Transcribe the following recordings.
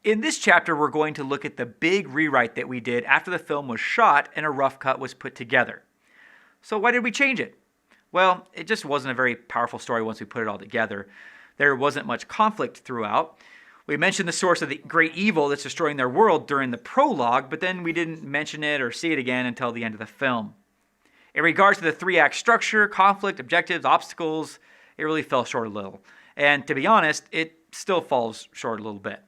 In this chapter, we're going to look at the big rewrite that we did after the film was shot and a rough cut was put together. So why did we change it? Well, it just wasn't a very powerful story once we put it all together. There wasn't much conflict throughout. We mentioned the source of the great evil that's destroying their world during the prologue, but then we didn't mention it or see it again until the end of the film. In regards to the three-act structure, conflict, objectives, obstacles, it really fell short a little. And to be honest, it still falls short a little bit.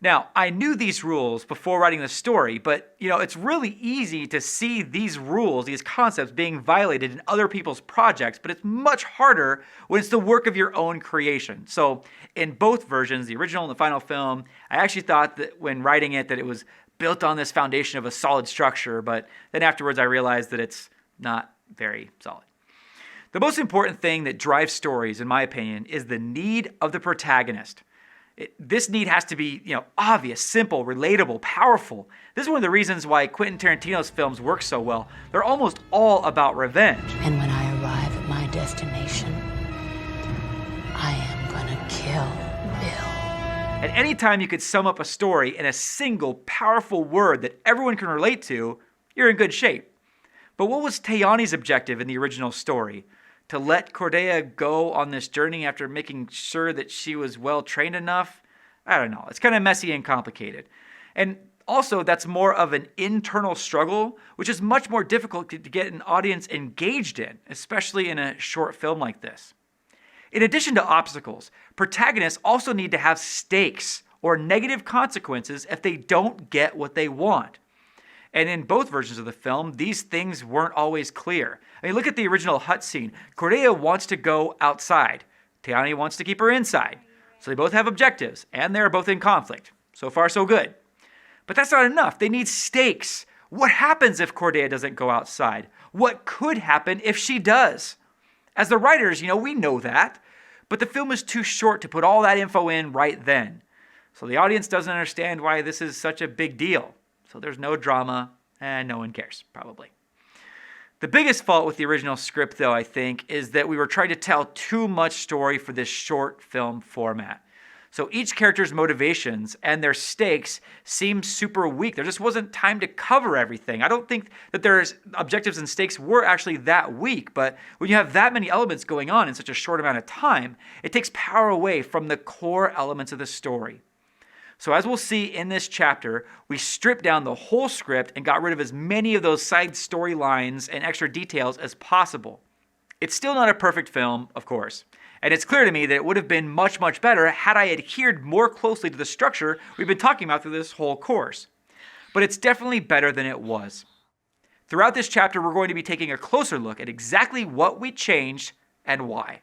Now, I knew these rules before writing the story, but it's really easy to see these rules, these concepts being violated in other people's projects, but it's much harder when it's the work of your own creation. So in both versions, the original and the final film, I actually thought that when writing it that it was built on this foundation of a solid structure, but then afterwards I realized that it's not very solid. The most important thing that drives stories, in my opinion, is the need of the protagonist. This need has to be, obvious, simple, relatable, powerful. This is one of the reasons why Quentin Tarantino's films work so well. They're almost all about revenge. And when I arrive at my destination, I am gonna kill Bill. At any time you could sum up a story in a single powerful word that everyone can relate to, you're in good shape. But what was Tayani's objective in the original story? To let Cordelia go on this journey after making sure that she was well trained enough? I don't know. It's kind of messy and complicated. And also, that's more of an internal struggle, which is much more difficult to get an audience engaged in, especially in a short film like this. In addition to obstacles, protagonists also need to have stakes or negative consequences if they don't get what they want. And in both versions of the film, these things weren't always clear. I mean, look at the original hut scene. Cordelia wants to go outside. Tayani wants to keep her inside. So they both have objectives, and they're both in conflict. So far, so good. But that's not enough. They need stakes. What happens if Cordelia doesn't go outside? What could happen if she does? As the writers, we know that. But the film is too short to put all that info in right then. So the audience doesn't understand why this is such a big deal. So there's no drama, and no one cares, probably. The biggest fault with the original script, though, I think, is that we were trying to tell too much story for this short film format. So each character's motivations and their stakes seem super weak. There just wasn't time to cover everything. I don't think that there's objectives and stakes were actually that weak, but when you have that many elements going on in such a short amount of time, it takes power away from the core elements of the story. So as we'll see in this chapter, we stripped down the whole script and got rid of as many of those side storylines and extra details as possible. It's still not a perfect film, of course, and it's clear to me that it would have been much, much better had I adhered more closely to the structure we've been talking about through this whole course. But it's definitely better than it was. Throughout this chapter, we're going to be taking a closer look at exactly what we changed and why.